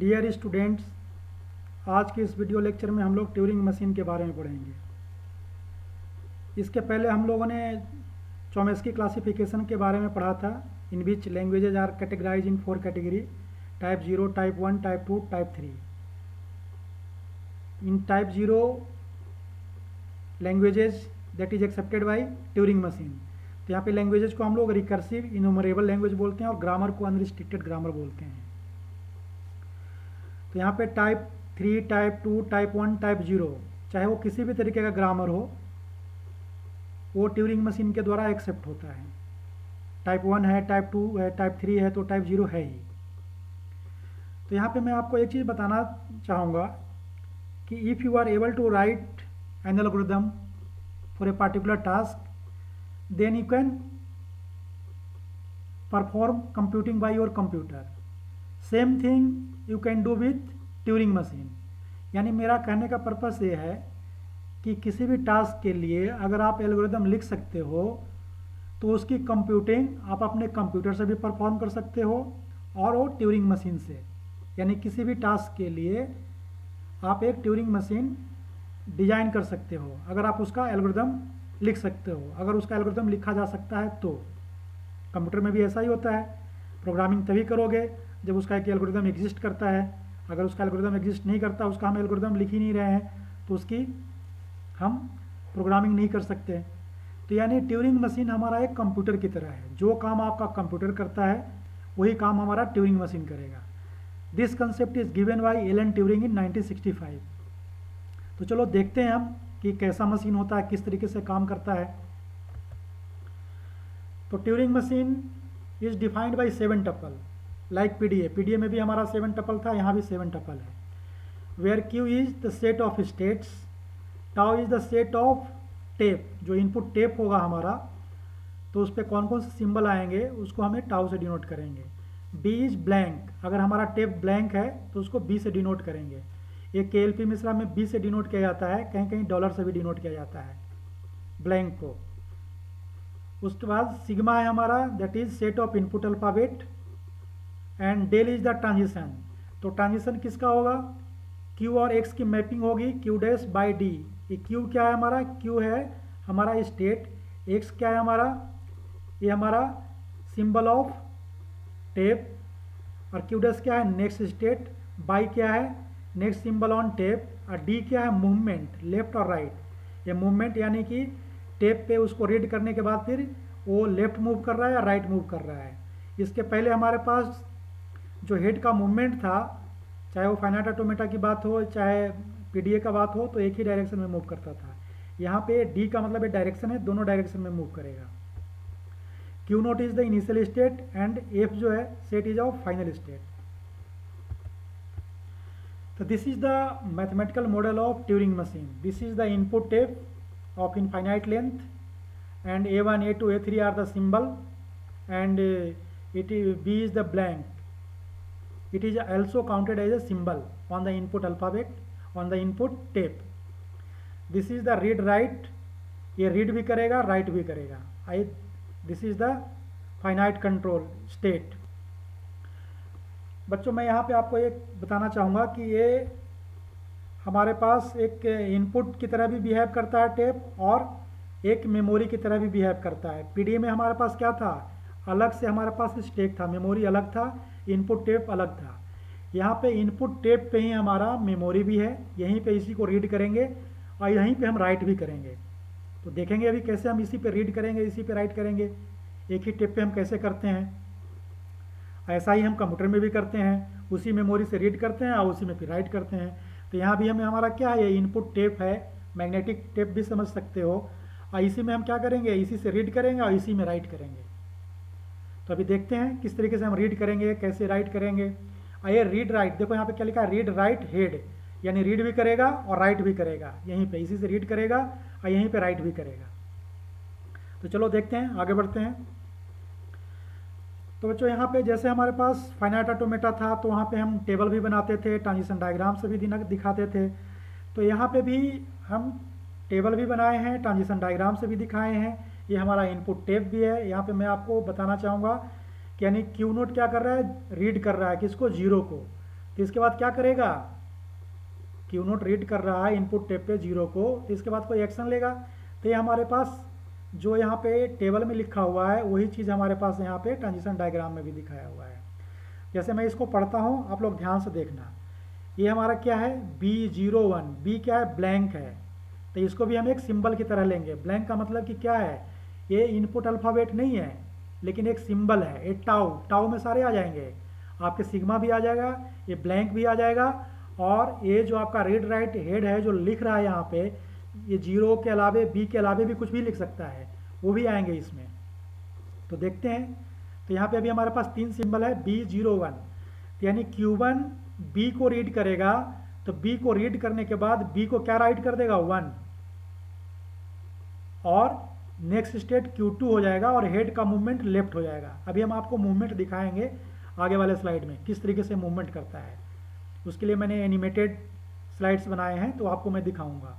Dear students, आज के इस वीडियो लेक्चर में हम लोग ट्यूरिंग मशीन के बारे में पढ़ेंगे। इसके पहले हम लोगों ने चॉम्स्की क्लासिफिकेशन के बारे में पढ़ा था, in which languages are categorize इन 4 category: type 0, type 1, type 2, type 3। In type 0 languages that is accepted by Turing machine. तो यहाँ पे लैंग्वेजेज को हम लोग रिकर्सिव इनुमरेबल लैंग्वेज बोलते हैं और ग्रामर को अनरिस्ट्रिक्टेड ग्रामर बोलते हैं। तो यहाँ पे टाइप 3, टाइप 2, टाइप 1, टाइप 0, चाहे वो किसी भी तरीके का ग्रामर हो, वो ट्यूरिंग मशीन के द्वारा एक्सेप्ट होता है। टाइप 1 है, टाइप 2 है, टाइप 3 है, तो टाइप 0 है ही। तो यहाँ पे मैं आपको एक चीज़ बताना चाहूँगा कि if you are able to write an algorithm for a particular task, then you can perform computing by your computer. Same thing you can do with Turing machine. यानी मेरा कहने का पर्पस ये है कि किसी भी टास्क के लिए अगर आप एल्गोरिथम लिख सकते हो तो उसकी कंप्यूटिंग आप अपने कंप्यूटर से भी परफॉर्म कर सकते हो और वो ट्यूरिंग मशीन से। यानी किसी भी टास्क के लिए आप एक ट्यूरिंग मशीन डिजाइन कर सकते हो अगर आप उसका एल्गोरिथम लिख सकते हो। अगर उसका एल्गोरिथम लिखा जा सकता है तो कंप्यूटर में भी ऐसा ही होता है। प्रोग्रामिंग तभी करोगे जब उसका एक एल्गोरिथम एग्जिस्ट करता है। अगर उसका एल्गोरिथम एग्जिस्ट नहीं करता, उसका हम एल्गोरिथम लिख ही नहीं रहे हैं, तो उसकी हम प्रोग्रामिंग नहीं कर सकते। तो यानी ट्यूरिंग मशीन हमारा एक कंप्यूटर की तरह है। जो काम आपका कंप्यूटर करता है वही काम हमारा ट्यूरिंग मशीन करेगा। This concept is given by Alan Turing इन 1965। तो चलो देखते हैं हम कि कैसा मशीन होता है, किस तरीके से काम करता है। तो Turing machine is defined by 7 tuple like PDA में भी हमारा 7 टपल था, यहाँ भी 7 टपल है। Where Q is the set of states, tau is the set of tape, जो इनपुट टेप होगा हमारा, तो उस पर कौन कौन से सिंबल आएंगे उसको हमें टाउ से डिनोट करेंगे। बी इज ब्लैंक, अगर हमारा टेप ब्लैंक है तो उसको बी से डिनोट करेंगे। ये केएलपी मिश्रा में बी से डिनोट किया जाता है, कहीं कहीं डॉलर से भी डिनोट किया जाता है ब्लैंक को। उसके बाद सिग्मा है हमारा, that is set of input alphabet, and del is the transition. तो ट्रांजिशन किसका होगा? क्यू और एक्स की मैपिंग होगी, क्यू डैश बाई डी। ये क्यू क्या है हमारा? क्यू है हमारा स्टेट, एक्स क्या है हमारा? ये हमारा सिंबल ऑफ टेप, और क्यू डैश क्या है? Next state. बाई क्या है? Next symbol on tape. और डी क्या है? मूवमेंट, लेफ्ट और राइट। ये मूवमेंट यानी कि टेप पे उसको रीड करने के बाद फिर वो लेफ्ट मूव कर रहा है या राइट मूव कर रहा है। इसके पहले हमारे पास जो हेड का मूवमेंट था, चाहे वो फाइनाइट ऑटोमेटा की बात हो चाहे पीडीए का बात हो, तो एक ही डायरेक्शन में मूव करता था। यहाँ पे डी का मतलब एक डायरेक्शन है, दोनों डायरेक्शन में मूव करेगा। Q naught is the initial state and f जो है set is of final state. तो this is the mathematical model of Turing machine. This is the input tape of infinite length, and a1, a2, a3 are the symbol, and b is the blank. It is also counted as a symbol on the input alphabet, on the input tape. This is the read write, ये read भी करेगा write भी करेगा। This is the finite control state। बच्चों मैं यहाँ पे आपको एक बताना चाहूँगा कि ये हमारे पास एक इनपुट की तरह भी बिहेव करता है टेप, और एक मेमोरी की तरह भी बिहेव करता है। पीडीए में हमारे पास क्या था? अलग से हमारे पास स्टैक था, मेमोरी अलग था, इनपुट टेप अलग था। यहाँ पे इनपुट टेप पे ही हमारा मेमोरी भी है, यहीं पे इसी को रीड करेंगे और यहीं पे हम राइट भी करेंगे। तो देखेंगे अभी कैसे हम इसी पे रीड करेंगे, इसी पे राइट करेंगे। एक ही टेप पे हम कैसे करते हैं, ऐसा ही हम कंप्यूटर में भी करते हैं, उसी मेमोरी से रीड करते हैं और उसी में फिर राइट करते हैं। तो यहाँ भी हमें हमारा क्या है? ये इनपुट टेप है, मैग्नेटिक टेप भी समझ सकते हो, और इसी में हम क्या करेंगे? इसी से रीड करेंगे और इसी में राइट करेंगे। तो अभी देखते हैं किस तरीके से हम रीड करेंगे, कैसे राइट करेंगे। और ये रीड राइट, देखो यहाँ पे क्या लिखा है? रीड राइट हेड, यानी रीड भी करेगा और राइट भी करेगा। यहीं पे इसी से रीड करेगा और यहीं पे राइट भी करेगा। तो चलो देखते हैं, आगे बढ़ते हैं। तो बच्चों यहाँ पे जैसे हमारे पास फाइनाइट ऑटोमेटा था, तो वहाँ पे हम टेबल भी बनाते थे, ट्रांजिशन डायग्राम से भी दिखाते थे। तो यहाँ पे भी हम टेबल भी बनाए हैं, ट्रांजिशन डायग्राम से भी दिखाए हैं। ये हमारा इनपुट टेप भी है। यहाँ पे मैं आपको बताना चाहूँगा कि यानी क्यू नोट क्या कर रहा है? रीड कर रहा है किसको? 0 को। तो इसके बाद क्या करेगा, क्यू नोट रीड कर रहा है इनपुट टेप पे 0 को, तो इसके बाद कोई एक्शन लेगा। तो ये हमारे पास जो यहाँ पे टेबल में लिखा हुआ है वही चीज़ हमारे पास यहाँ पे ट्रांजिशन डायग्राम में भी दिखाया हुआ है। जैसे मैं इसको पढ़ता हूँ, आप लोग ध्यान से देखना। ये हमारा क्या है, B01, बी क्या है, ब्लैंक है, तो इसको भी हम एक सिंबल की तरह लेंगे। ब्लैंक का मतलब कि क्या है, ये इनपुट अल्फ़ाबेट नहीं है लेकिन एक सिंबल है। ये टाउ में सारे आ जाएंगे, आपके सिग्मा भी आ जाएगा, ये ब्लैंक भी आ जाएगा, और ये जो आपका रीड राइट हेड है जो लिख रहा है यहाँ पे, ये 0 के अलावे बी के अलावे भी कुछ भी लिख सकता है, वो भी आएंगे इसमें। तो देखते हैं। तो यहाँ पे अभी हमारे पास 3 सिंबल है B01, यानी Q1 B को रीड करेगा, तो B को रीड करने के बाद B को क्या राइट कर देगा, 1, और नेक्स्ट स्टेट Q2 हो जाएगा और हेड का मूवमेंट लेफ्ट हो जाएगा। अभी हम आपको मूवमेंट दिखाएंगे आगे वाले स्लाइड में किस तरीके से मूवमेंट करता है। उसके लिए मैंने एनिमेटेड स्लाइड्स बनाए हैं, तो आपको मैं दिखाऊंगा।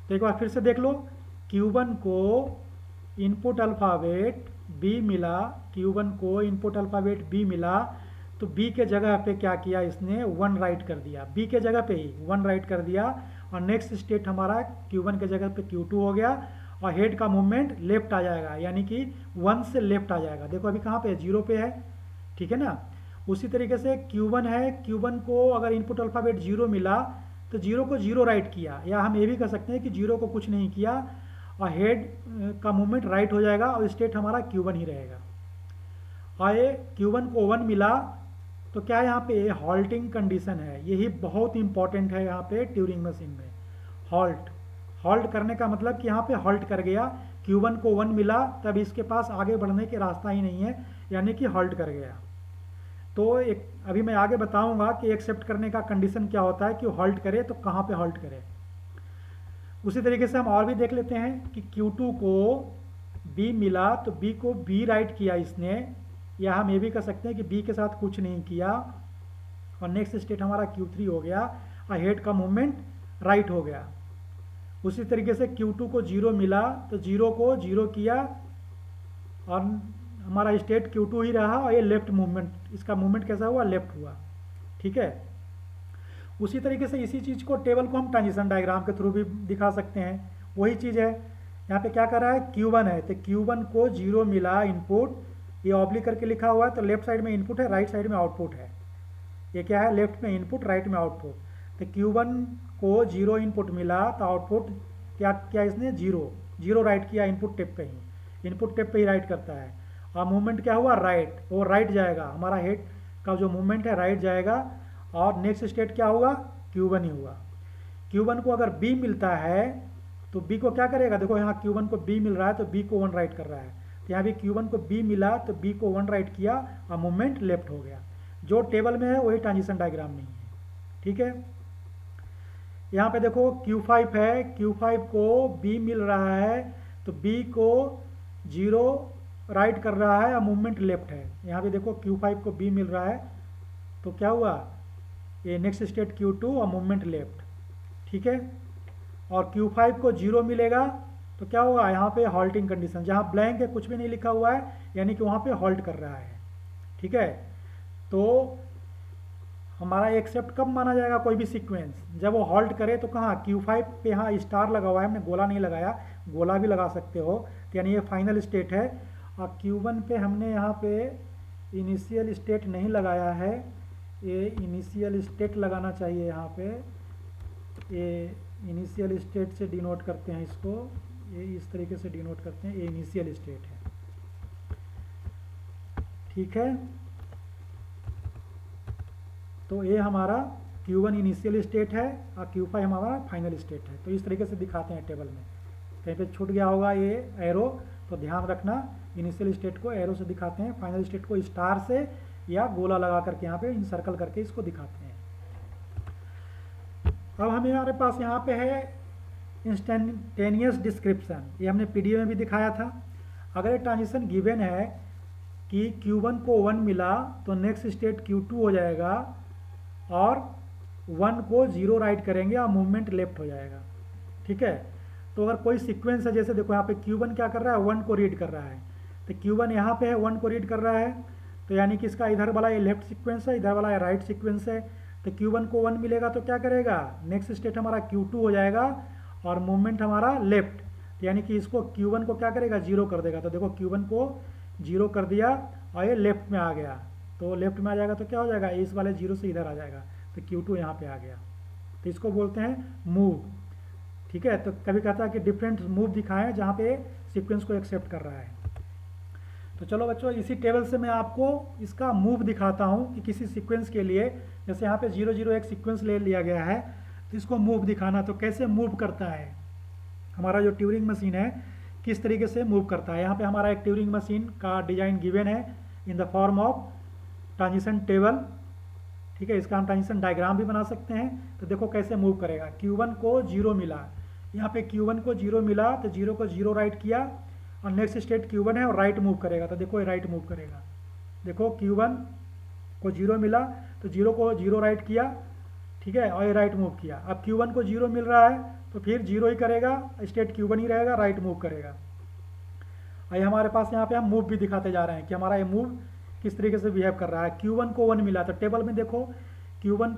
तो एक बार फिर से देख लो, Q1 को इनपुट अल्फ़ाबेट B मिला, Q1 को इनपुट अल्फ़ाबेट B मिला, तो B के जगह पे क्या किया इसने, 1 राइट कर दिया, B के जगह पे ही 1 राइट कर दिया, और नेक्स्ट स्टेट हमारा Q1 के जगह पे Q2 हो गया, और हेड का मूवमेंट लेफ्ट आ जाएगा, यानी कि 1 से लेफ्ट आ जाएगा। देखो अभी कहाँ पे है, 0 पे है, ठीक है ना। उसी तरीके से Q1 है, Q1 को अगर इनपुट अल्फ़ाबेट 0 मिला तो 0 को 0 राइट किया, या हम ये भी कर सकते हैं कि 0 को कुछ नहीं किया, और हेड का मूवमेंट राइट हो जाएगा और स्टेट हमारा Q1 ही रहेगा। और ये Q1 को 1 मिला, तो क्या है यहाँ पे हॉल्टिंग कंडीशन है, यही बहुत इंपॉर्टेंट है यहाँ पे ट्यूरिंग मशीन में। हॉल्ट करने का मतलब कि यहाँ पे हॉल्ट कर गया, Q1 को 1 मिला, तब इसके पास आगे बढ़ने के रास्ता ही नहीं है, यानी कि हॉल्ट कर गया। तो एक अभी मैं आगे बताऊंगा कि एक्सेप्ट करने का कंडीशन क्या होता है, कि हॉल्ट करे तो कहाँ पे हॉल्ट करे। उसी तरीके से हम और भी देख लेते हैं कि Q2 को B मिला, तो B को B राइट किया इसने, या हम ये भी कर सकते हैं कि B के साथ कुछ नहीं किया, और नेक्स्ट स्टेट हमारा Q3 हो गया, और हेड का मूवमेंट राइट हो गया। उसी तरीके से Q2 को 0 मिला, तो 0 को 0 किया, और हमारा स्टेट Q2 ही रहा, और ये लेफ्ट मूवमेंट, इसका मूवमेंट कैसा हुआ, लेफ्ट हुआ, ठीक है। उसी तरीके से इसी चीज़ को, टेबल को हम ट्रांजिशन डायग्राम के थ्रू भी दिखा सकते हैं। वही चीज़ है, यहाँ पे क्या कर रहा है, Q1 है, तो Q1 को 0 मिला इनपुट, ये ऑब्लिक करके लिखा हुआ है, तो लेफ्ट साइड में इनपुट है, राइट साइड में आउटपुट है। ये क्या है, लेफ्ट में इनपुट, राइट में आउटपुट। तो Q1 को 0 इनपुट मिला, तो आउटपुट क्या किया इसने, 0 राइट किया इनपुट टेप पे ही, इनपुट टेप पे ही राइट करता है। और मूवमेंट क्या हुआ, राइट, वो राइट जाएगा, हमारा हेड का जो मूवमेंट है राइट जाएगा, और नेक्स्ट स्टेट क्या हुआ, Q1 ही हुआ। Q1 को अगर B मिलता है तो B को क्या करेगा, देखो यहाँ Q1 को B मिल रहा है, तो B को 1 राइट कर रहा है, तो यहाँ भी Q1 को B मिला, तो B को 1 राइट किया, और मूवमेंट लेफ्ट हो गया। जो टेबल में है वही ट्रांजिशन डायग्राम में ही है, ठीक है। यहाँ पे देखो Q5 है, Q5 को B मिल रहा है, तो B को 0 राइट कर रहा है, और मूवमेंट लेफ्ट है। यहाँ पे देखो Q5 को B मिल रहा है, तो क्या हुआ, ये नेक्स्ट स्टेट Q2 और मूवमेंट लेफ्ट, ठीक है। और Q5 को 0 मिलेगा, तो क्या होगा, यहाँ पे हॉल्टिंग कंडीशन, जहाँ ब्लैंक है, कुछ भी नहीं लिखा हुआ है, यानी कि वहाँ पे हॉल्ट कर रहा है, ठीक है। तो हमारा एक्सेप्ट कब माना जाएगा कोई भी सीक्वेंस, जब वो हॉल्ट करे। तो कहाँ, Q5 पे यहाँ स्टार लगा हुआ है, हमने गोला नहीं लगाया, गोला भी लगा सकते हो, तो यानी ये फाइनल स्टेट है। और Q1 पे हमने यहाँ पे इनिशियल स्टेट नहीं लगाया है, ये इनिशियल स्टेट लगाना चाहिए यहाँ पे। ये इनिशियल स्टेट से डिनोट करते हैं इसको, ये इस तरीके से डिनोट करते हैं, ये इनिशियल स्टेट है, ठीक है। तो ये हमारा Q1 इनिशियल स्टेट है, और Q5 हमारा फाइनल स्टेट है। तो इस तरीके से दिखाते हैं टेबल में। कहीं पे छूट गया होगा ये एरो, तो ध्यान रखना, इनिशियल स्टेट को एरो से दिखाते हैं, फाइनल स्टेट को स्टार से या गोला लगा करके यहाँ पे सर्कल करके इसको दिखाते हैं। अब हमारे पास यहाँ पे है इंस्टेंटेनियस डिस्क्रिप्शन, ये हमने पीडीएफ में भी दिखाया था। अगर ये ट्रांजिशन गिवन है कि Q1 को 1 मिला, तो नेक्स्ट स्टेट Q2 हो जाएगा, और 1 को 0 राइट करेंगे, और मूवमेंट लेफ्ट हो जाएगा, ठीक है। तो अगर कोई सीक्वेंस है, जैसे देखो यहाँ पे Q1 क्या कर रहा है, 1 को रीड कर रहा है, तो Q1 यहाँ पे है, 1 को रीड कर रहा है, तो यानी कि इसका इधर वाला ये लेफ्ट सीक्वेंस है, इधर वाला ये राइट सीक्वेंस है। तो Q1 को 1 मिलेगा तो क्या करेगा, नेक्स्ट स्टेट हमारा Q2 हो जाएगा और मूवमेंट हमारा लेफ्ट, यानी कि इसको Q1 को क्या करेगा, 0 कर देगा। तो देखो Q1 को 0 कर दिया और ये लेफ्ट में आ गया, तो लेफ्ट में आ जाएगा तो क्या हो जाएगा, इस वाले 0 से इधर आ जाएगा, तो Q2 यहाँ पे आ गया। तो इसको बोलते हैं मूव। ठीक है, तो कभी कहता है कि डिफरेंट मूव दिखाएं जहाँ पे सीक्वेंस को एक्सेप्ट कर रहा है। तो चलो बच्चों, इसी टेबल से मैं आपको इसका मूव दिखाता हूँ कि किसी सीक्वेंस के लिए, जैसे यहाँ पे 0 0 एक सीक्वेंस ले लिया गया है, तो इसको मूव दिखाना, तो कैसे मूव करता है हमारा जो ट्यूरिंग मशीन है, किस तरीके से मूव करता है। यहाँ पे हमारा एक ट्यूरिंग मशीन का डिजाइन गिवन है in the form of transition table. ठीक है, इसका हम ट्रांजिशन डायग्राम भी बना सकते हैं। तो देखो कैसे मूव करेगा, Q1 को 0 मिला, यहाँ पे Q1 को 0 मिला तो 0 को 0 राइट किया और नेक्स्ट स्टेट Q1 है और राइट मूव करेगा, तो देखो ये राइट मूव करेगा। देखो Q1 को 0 मिला तो 0 को 0 राइट किया, ठीक है, और ये राइट मूव किया। अब Q1 को 0 मिल रहा है तो फिर 0 ही करेगा, स्टेट Q1 ही रहेगा, राइट मूव करेगा। और ये हमारे पास यहाँ पे हम मूव भी दिखाते जा रहे हैं कि हमारा ये मूव किस तरीके से बिहेव कर रहा है। Q1 को 1 मिला तो टेबल में देखो Q1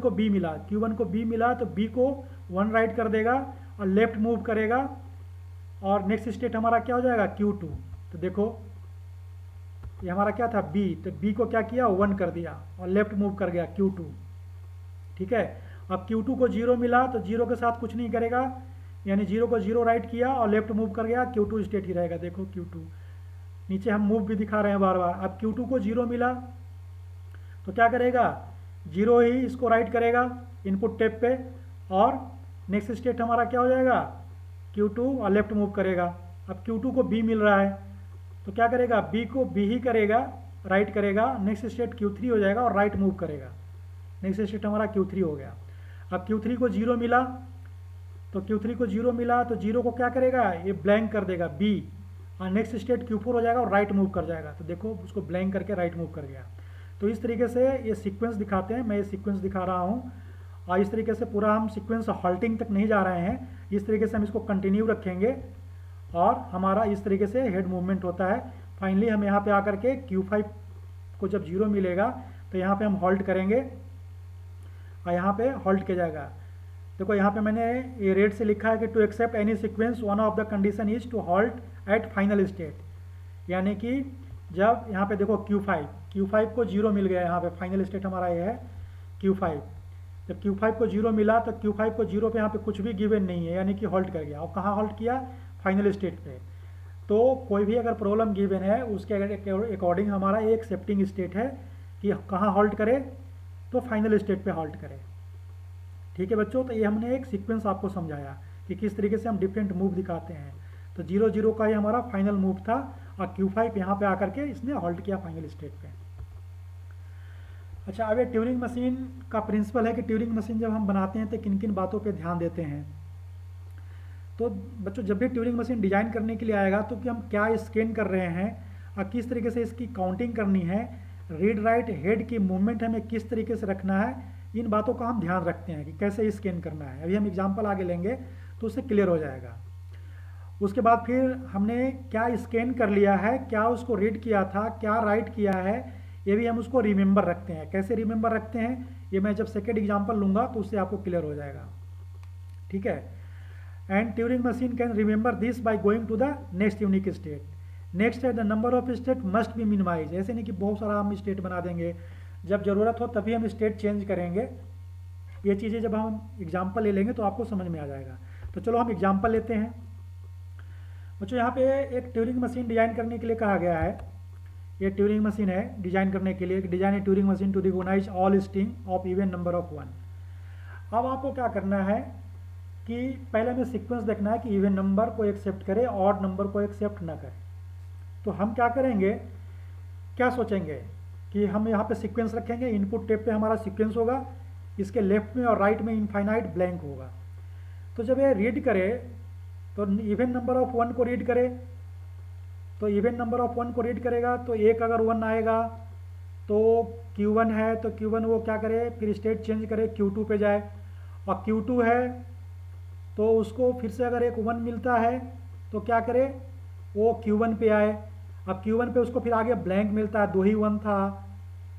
को B मिला, Q1 को B मिला तो B को 1 राइट कर देगा और लेफ्ट मूव करेगा और नेक्स्ट स्टेट हमारा क्या हो जाएगा, Q2। तो देखो ये हमारा क्या था B, तो B को क्या किया, 1 कर दिया और लेफ्ट मूव कर गया Q2। ठीक है, अब Q2 को 0 मिला तो 0 के साथ कुछ नहीं करेगा, यानी 0 को 0 राइट किया और लेफ्ट मूव कर गया, Q2 स्टेट ही रहेगा। देखो Q2, नीचे हम मूव भी दिखा रहे हैं बार बार। अब Q2 को 0 मिला तो क्या करेगा, 0 ही इसको राइट करेगा इनपुट टेप पे और नेक्स्ट स्टेट हमारा क्या हो जाएगा, Q2 और लेफ्ट मूव करेगा। अब Q2 को B मिल रहा है तो क्या करेगा, B को B ही करेगा, राइट करेगा, नेक्स्ट स्टेट Q3 हो जाएगा और राइट मूव करेगा, नेक्स्ट स्टेट हमारा Q3 हो गया। अब Q3 को 0 मिला तो Q3 को 0 मिला तो 0 को क्या करेगा, ये ब्लैंक कर देगा B और नेक्स्ट स्टेट Q4 हो जाएगा और राइट मूव कर जाएगा। तो देखो उसको ब्लैंक करके राइट मूव कर गया। तो इस तरीके से ये सीक्वेंस दिखाते हैं, मैं ये सीक्वेंस दिखा रहा हूँ और इस तरीके से पूरा हम सीक्वेंस हॉल्टिंग तक नहीं जा रहे हैं, इस तरीके से हम इसको कंटिन्यू रखेंगे और हमारा इस तरीके से हेड मूवमेंट होता है। फाइनली हम यहाँ पे आकर के Q5 को जब 0 मिलेगा तो यहाँ पे हम हॉल्ट करेंगे और यहाँ पे हॉल्ट किया जाएगा। देखो यहाँ पे मैंने ये रेड से लिखा है कि to accept any sequence one of the condition is to halt at final state, यानी कि जब यहाँ पे देखो Q5 को 0 मिल गया, यहाँ पे फाइनल स्टेट हमारा ये है Q5। जब Q5 को 0 मिला तो Q5 को 0 पे यहाँ पे कुछ भी गिवन नहीं है, यानी कि हॉल्ट कर गया। और कहाँ हॉल्ट किया, फाइनल स्टेट पे। तो कोई भी अगर प्रॉब्लम गिवन है उसके अकॉर्डिंग हमारा एक एक्सेप्टिंग स्टेट है कि कहाँ हॉल्ट करे, तो फाइनल स्टेट पे हॉल्ट करे। ठीक है बच्चों, तो ये हमने एक सीक्वेंस आपको समझाया कि किस तरीके से हम डिफरेंट मूव दिखाते हैं। तो 0 0 का ही हमारा फाइनल मूव था और Q5 यहाँ पे आकर के इसने हॉल्ट किया फाइनल स्टेट पे। अच्छा, अब ये ट्यूरिंग मशीन का प्रिंसिपल है कि ट्यूरिंग मशीन जब हम बनाते हैं तो किन किन बातों पे ध्यान देते हैं। तो बच्चों, जब भी ट्यूरिंग मशीन डिजाइन करने के लिए आएगा तो कि हम क्या स्कैन कर रहे हैं और किस तरीके से इसकी काउंटिंग करनी है, रीड राइट हेड की मूवमेंट हमें किस तरीके से रखना है, इन बातों का हम ध्यान रखते हैं कि कैसे स्कैन करना है। अभी हम एग्जाम्पल आगे लेंगे तो उससे क्लियर हो जाएगा। उसके बाद फिर हमने क्या स्कैन कर लिया है, क्या उसको रीड किया था, क्या राइट किया है, ये भी हम उसको रिमेंबर रखते हैं। कैसे रिमेंबर रखते हैं ये मैं जब सेकेंड एग्जाम्पल लूँगा तो उससे आपको क्लियर हो जाएगा। ठीक है, and Turing machine can remember this by going to the next unique state. Next है the number of state must be minimize. ऐसे नहीं कि बहुत सारा हम स्टेट बना देंगे, जब ज़रूरत हो तभी हम स्टेट चेंज करेंगे। ये चीज़ें जब हम एग्जाम्पल ले लेंगे तो आपको समझ में आ जाएगा। तो चलो हम एग्जाम्पल लेते हैं। बच्चों, यहाँ पे एक ट्यूरिंग मशीन डिजाइन करने के लिए कहा गया है। ये ट्यूरिंग मशीन है डिजाइन करने के लिए, design a Turing machine to recognise all string of even number of 1। अब आपको क्या करना है कि पहले हमें सीक्वेंस देखना है कि इवन नंबर को एक्सेप्ट करे, ऑड नंबर को एक्सेप्ट ना करे। तो हम क्या करेंगे, क्या सोचेंगे कि हम यहाँ पे सीक्वेंस रखेंगे, इनपुट टेप पे हमारा सीक्वेंस होगा, इसके लेफ्ट में और राइट में इनफाइनाइट ब्लैंक होगा। तो जब ये रीड करे तो इवन नंबर ऑफ 1 को रीड करे, तो इवन नंबर ऑफ 1 को रीड करेगा तो एक अगर 1 आएगा तो Q1 है तो Q1 वो क्या करे, फिर स्टेट चेंज करे Q2 पे जाए, और Q2 है तो उसको फिर से अगर एक 1 मिलता है तो क्या करे, वो Q1 पे आए। अब Q1 पे उसको फिर आगे ब्लैंक मिलता है, 2 ही 1 था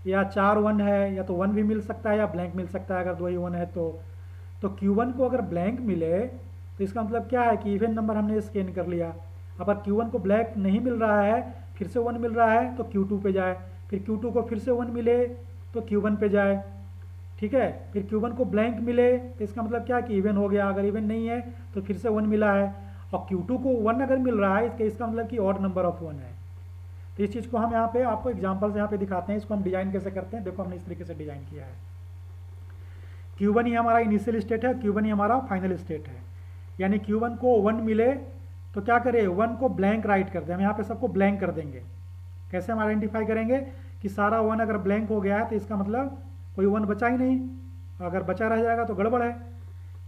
या 4 1 है, या तो 1 भी मिल सकता है या ब्लैंक मिल सकता है अगर 2 ही 1 है तो Q1 को अगर ब्लैंक मिले तो इसका मतलब क्या है कि इवन नंबर हमने स्कैन कर लिया। अगर Q1 को ब्लैंक नहीं मिल रहा है, फिर से 1 मिल रहा है तो Q2 पे जाए, फिर Q2 को फिर से 1 मिले तो Q1 पे जाए, ठीक है। फिर Q1 को ब्लैंक मिले तो इसका मतलब क्या है कि इवन हो गया, अगर इवन नहीं है तो फिर से 1 मिला है, और Q2 को 1 अगर मिल रहा है इसका मतलब कि ऑड नंबर ऑफ 1 है। तो इस चीज़ को हम यहाँ पे आपको एग्जाम्पल से यहाँ पे दिखाते हैं, इसको हम डिजाइन कैसे करते हैं। देखो हमने इस तरीके से डिजाइन किया है। Q1 ही हमारा इनिशियल स्टेट है, Q1 ही हमारा फाइनल स्टेट है। यानी Q1 को 1 मिले तो क्या करें, 1 को ब्लैंक राइट कर दें। हम यहाँ पे सबको ब्लैंक कर देंगे। कैसे हम आइडेंटिफाई करेंगे कि सारा 1 अगर ब्लैंक हो गया है तो इसका मतलब कोई 1 बचा ही नहीं, अगर बचा रह जाएगा तो गड़बड़ है।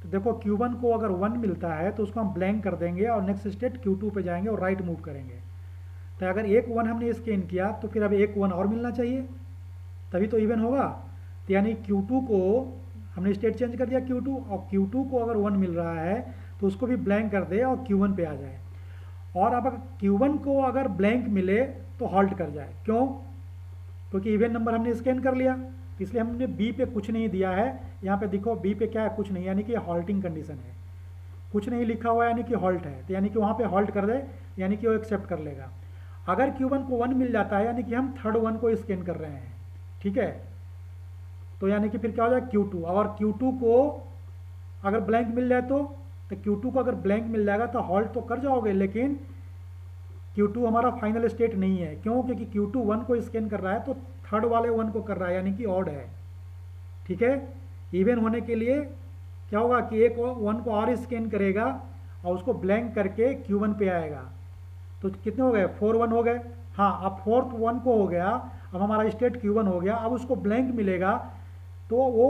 तो देखो Q1 को अगर 1 मिलता है तो उसको हम ब्लैंक कर देंगे और नेक्स्ट स्टेट Q2 पे जाएंगे और राइट मूव करेंगे। तो अगर एक 1 हमने स्कैन किया तो फिर अब एक 1 और मिलना चाहिए, तभी तो इवन होगा। तो यानी Q2 को हमने स्टेट चेंज कर दिया Q2, और Q2 को अगर 1 मिल रहा है तो उसको भी ब्लैंक कर दे और Q1 पे आ जाए। और अब अगर Q1 को अगर ब्लैंक मिले तो हॉल्ट कर जाए। क्यों? क्योंकि इवन नंबर हमने स्कैन कर लिया, इसलिए हमने बी पे कुछ नहीं दिया है। यहाँ पे देखो बी पे क्या है, कुछ नहीं, यानी कि हॉल्टिंग कंडीशन है। कुछ नहीं लिखा हुआ है यानी कि हॉल्ट है, तो यानी कि वहाँ पे हॉल्ट कर दे, यानी कि वो एक्सेप्ट कर लेगा। अगर Q1 को 1 मिल जाता है यानी कि हम थर्ड 1 को स्कैन कर रहे हैं, ठीक है। तो यानी कि फिर क्या हो जाए Q2, और Q2 को अगर ब्लैंक मिल जाए तो Q2 को अगर ब्लैंक मिल जाएगा तो हॉल्ट तो कर जाओगे, लेकिन Q2 हमारा फाइनल स्टेट नहीं है। क्यों? क्योंकि Q2 1 को स्कैन कर रहा है तो थर्ड वाले 1 को कर रहा है, यानी कि ऑड है, ठीक है। इवन होने के लिए क्या होगा कि एक 1 को और स्कैन करेगा और उसको ब्लैंक करके Q1 पे आएगा। तो कितने हो गए? 4 1 हो गए। हाँ, अब फोर्थ 1 को हो गया, अब हमारा स्टेट Q1 हो गया। अब उसको ब्लैंक मिलेगा तो वो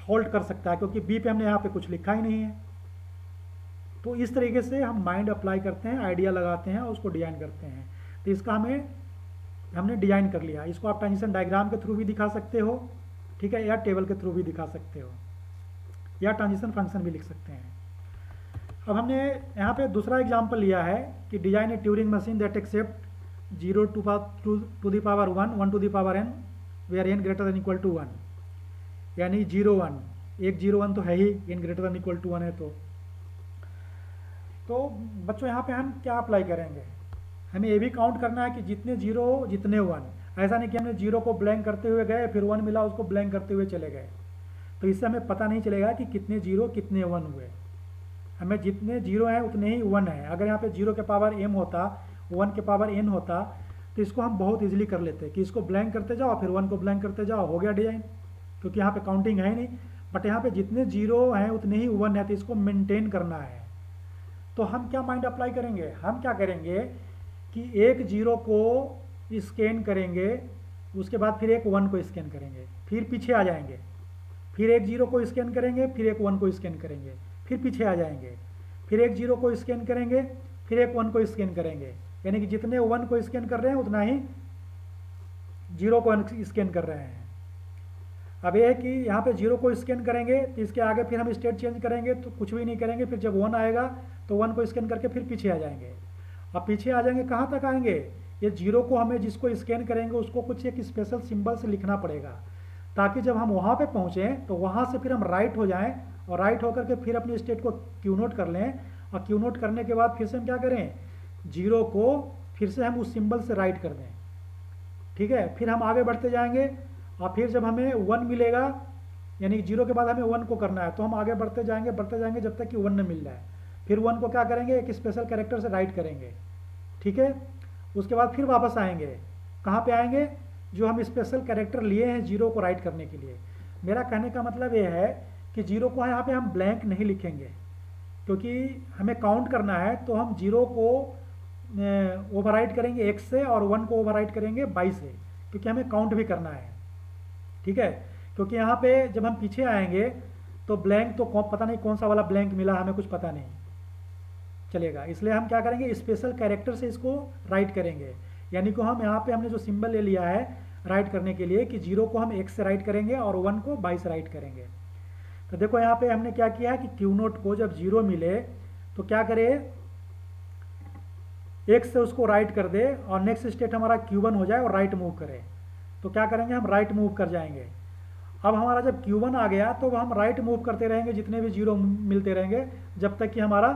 होल्ड कर सकता है, क्योंकि बी पे हमने यहाँ पे कुछ लिखा ही नहीं है। तो इस तरीके से हम माइंड अप्लाई करते हैं, आइडिया लगाते हैं और उसको डिजाइन करते हैं। तो इसका हमने डिजाइन कर लिया। इसको आप ट्रांजिशन डायग्राम के थ्रू भी दिखा सकते हो, ठीक है, या टेबल के थ्रू भी दिखा सकते हो, या ट्रांजिशन फंक्शन भी लिख सकते हैं। अब हमने यहाँ पे दूसरा एग्जाम्पल लिया है कि design a Turing machine that accept 0 to the power 1, 1 to the power n, where n greater than equal to 1, यानी 0 1, एक 0 1 तो है ही, n greater than equal to 1 है। तो बच्चों यहाँ पे हम क्या अप्लाई करेंगे, हमें ये भी काउंट करना है कि जितने 0 जितने 1। ऐसा नहीं कि हमने 0 को ब्लैंक करते हुए गए फिर 1 मिला उसको ब्लैंक करते हुए चले गए, तो इससे हमें पता नहीं चलेगा कि कितने 0 कितने 1 हुए। हमें जितने 0 हैं उतने ही 1 है। अगर यहाँ पे 0 के पावर m होता, 1 के पावर n होता, तो इसको हम बहुत इजीली कर लेते कि इसको ब्लैंक करते जाओ फिर 1 को ब्लैंक करते जाओ, हो गया डिजाइन, क्योंकि यहाँ पे काउंटिंग है नहीं। बट यहाँ पे जितने 0 हैं उतने ही 1 है, तो इसको मेंटेन करना है। तो हम क्या माइंड अप्लाई करेंगे, हम क्या करेंगे कि एक 0 को स्कैन करेंगे, उसके बाद फिर एक 1 को स्कैन करेंगे, फिर पीछे आ जाएंगे, फिर एक 0 को स्कैन करेंगे, फिर एक 1 को स्कैन करेंगे, फिर पीछे आ जाएंगे, फिर एक 0 को स्कैन करेंगे, फिर एक 1 को स्कैन करेंगे। यानी कि जितने 1 को स्कैन कर रहे हैं उतना ही 0 को स्कैन कर रहे हैं। अब ये है कि यहाँ पे 0 को स्कैन करेंगे तो इसके आगे फिर हम स्टेट चेंज करेंगे तो कुछ भी नहीं करेंगे, फिर जब 1 आएगा तो 1 को स्कैन करके फिर पीछे आ जाएंगे। अब पीछे आ जाएंगे कहाँ तक आएंगे, ये 0 को हमें जिसको स्कैन करेंगे उसको कुछ एक स्पेशल सिंबल से लिखना पड़ेगा, ताकि जब हम वहाँ पे पहुँचें तो वहाँ से फिर हम राइट हो जाएं, और राइट होकर के फिर अपनी स्टेट को क्यू नोट कर लें, और क्यू नोट करने के बाद फिर से हम क्या करें, 0 को फिर से हम उस सिंबल से राइट कर दें, ठीक है। फिर हम आगे बढ़ते जाएंगे, और फिर जब हमें 1 मिलेगा, यानी 0 के बाद हमें 1 को करना है, तो हम आगे बढ़ते जाएंगे जब तक कि 1 न मिल जाए। फिर 1 को क्या करेंगे, एक स्पेशल कैरेक्टर से राइट करेंगे, ठीक है। उसके बाद फिर वापस आएंगे, कहाँ पे आएंगे, जो हम स्पेशल कैरेक्टर लिए हैं 0 को राइट करने के लिए। मेरा कहने का मतलब ये है कि 0 को यहाँ पे हम ब्लैंक नहीं लिखेंगे, क्योंकि हमें काउंट करना है, तो हम 0 को ओवरराइट करेंगे x से और 1 को ओवरराइट करेंगे y से, क्योंकि हमें काउंट भी करना है, ठीक है। क्योंकि यहाँ पे जब हम पीछे आएंगे तो ब्लैंक तो पता नहीं कौन सा वाला ब्लैंक मिला, हमें कुछ पता नहीं चलेगा, इसलिए हम क्या करेंगे, स्पेशल कैरेक्टर से इसको राइट करेंगे। यानी कि हम यहाँ पे हमने जो सिंबल ले लिया है राइट करने के लिए कि 0 को हम x से राइट करेंगे और 1 को y से राइट करेंगे। तो देखो यहाँ पे हमने क्या किया है कि क्यू नोट को जब 0 मिले तो क्या करे, x से उसको राइट कर दे और नेक्स्ट स्टेट हमारा Q1 हो जाए और राइट मूव करे। तो क्या करेंगे, हम राइट मूव कर जाएंगे। अब हमारा जब Q1 आ गया तो हम राइट मूव करते रहेंगे, जितने भी जीरो मिलते रहेंगे जब तक कि हमारा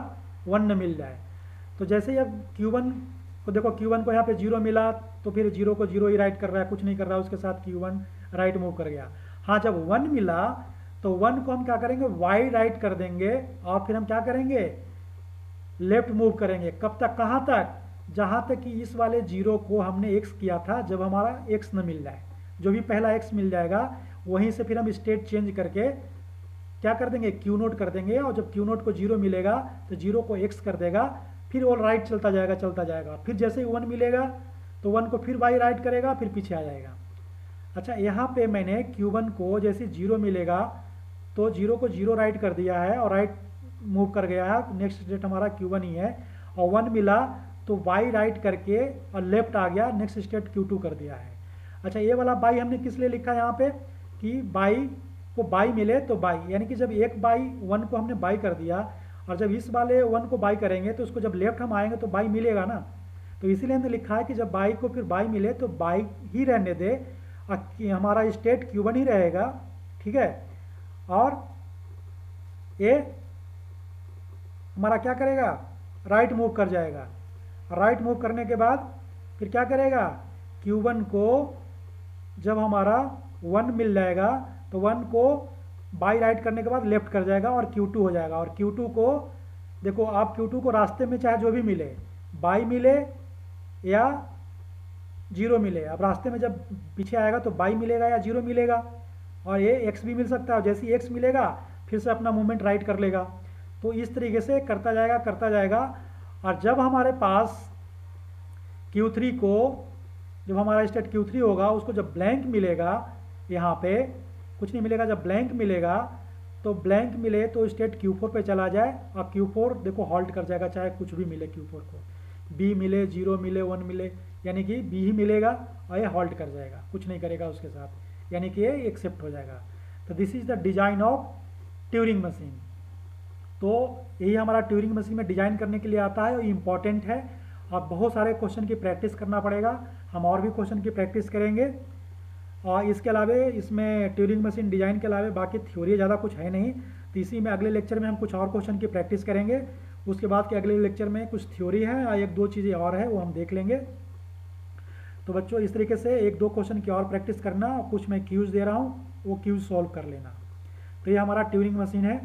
1 न मिल जाए। तो जैसे ही अब Q1 को देखो, Q1 को यहाँ पे 0 मिला तो फिर 0 को 0 ही राइट कर रहा है, कुछ नहीं कर रहा है, उसके साथ Q1 राइट मूव कर गया। हाँ, जब 1 मिला तो 1 को हम क्या करेंगे, वाई राइट कर देंगे और फिर हम क्या करेंगे, लेफ्ट मूव करेंगे। कब तक, कहाँ तक, जहाँ तक कि इस वाले 0 को हमने x किया था, जब हमारा x न मिल जाए। जो भी पहला x मिल जाएगा वहीं से फिर हम स्टेट चेंज करके क्या कर देंगे, Q नोट कर देंगे, और जब Q नोट को 0 मिलेगा तो 0 को x कर देगा, फिर वो राइट चलता जाएगा। फिर जैसे ही 1 मिलेगा तो 1 को फिर y राइट करेगा, फिर पीछे आ जाएगा। अच्छा, यहाँ पे मैंने Q1 को जैसे 0 मिलेगा तो 0 को 0 राइट कर दिया है और राइट मूव कर गया है, नेक्स्ट स्टेट हमारा Q1 ही है। और 1 मिला तो y राइट करके और लेफ्ट आ गया, नेक्स्ट स्टेट Q2 कर दिया है। अच्छा, ये वाला बाई हमने किस लिए लिखा है यहाँ पे, कि बाई को बाई मिले तो बाई, यानी कि जब एक बाई 1 को हमने बाई कर दिया और जब इस वाले 1 को बाई करेंगे तो उसको जब लेफ्ट हम आएंगे तो बाई मिलेगा ना। तो इसीलिए हमने लिखा है कि जब बाई को फिर बाई मिले तो बाई ही रहने दे, और कि हमारा स्टेट Q1 ही रहेगा, ठीक है। और ये हमारा क्या करेगा, राइट मूव कर जाएगा। राइट मूव करने के बाद फिर क्या करेगा, Q1 को जब हमारा 1 मिल जाएगा तो 1 को बाई राइट करने के बाद लेफ्ट कर जाएगा और Q2 हो जाएगा। और Q2 को देखो, आप Q2 को रास्ते में चाहे जो भी मिले, बाई मिले या 0 मिले, अब रास्ते में जब पीछे आएगा तो बाई मिलेगा या 0 मिलेगा, और ये x भी मिल सकता है। जैसे ही x मिलेगा फिर से अपना मूवमेंट राइट कर लेगा। तो इस तरीके से करता जाएगा। और जब हमारे पास Q3 को, जब हमारा स्टेट Q3 होगा, उसको जब ब्लैंक मिलेगा, यहाँ पे कुछ नहीं मिलेगा, जब ब्लैंक मिलेगा तो ब्लैंक मिले तो स्टेट Q4 पे चला जाए, और Q4 देखो हॉल्ट कर जाएगा, चाहे कुछ भी मिले Q4 को, B मिले, 0 मिले, 1 मिले, यानी कि B ही मिलेगा और ये हॉल्ट कर जाएगा, कुछ नहीं करेगा उसके साथ, यानी कि ये एक्सेप्ट हो जाएगा। तो this is the design of Turing machine. तो यही हमारा ट्यूरिंग मशीन में डिज़ाइन करने के लिए आता है, और इम्पॉर्टेंट है। अब बहुत सारे क्वेश्चन की प्रैक्टिस करना पड़ेगा, हम और भी क्वेश्चन की प्रैक्टिस करेंगे। और इसके अलावा इसमें ट्यूरिंग मशीन डिज़ाइन के अलावा बाकी थ्योरी ज़्यादा कुछ है नहीं। तो इसी में अगले लेक्चर में हम कुछ और क्वेश्चन की प्रैक्टिस करेंगे। उसके बाद के अगले लेक्चर में कुछ थ्योरी है और 1-2 चीज़ें और है, वो हम देख लेंगे। तो बच्चों, इस तरीके से 1-2 क्वेश्चन की और प्रैक्टिस करना, और कुछ मैं क्यूज़ दे रहा हूँ, वो क्यूज़ सॉल्व कर लेना। तो ये हमारा ट्यूरिंग मशीन है।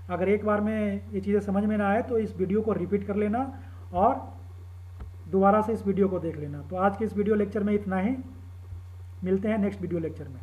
अगर एक बार में ये चीज़ें समझ में ना आए तो इस वीडियो को रिपीट कर लेना और दोबारा से इस वीडियो को देख लेना। तो आज के इस वीडियो लेक्चर में इतना ही, मिलते हैं नेक्स्ट वीडियो लेक्चर में।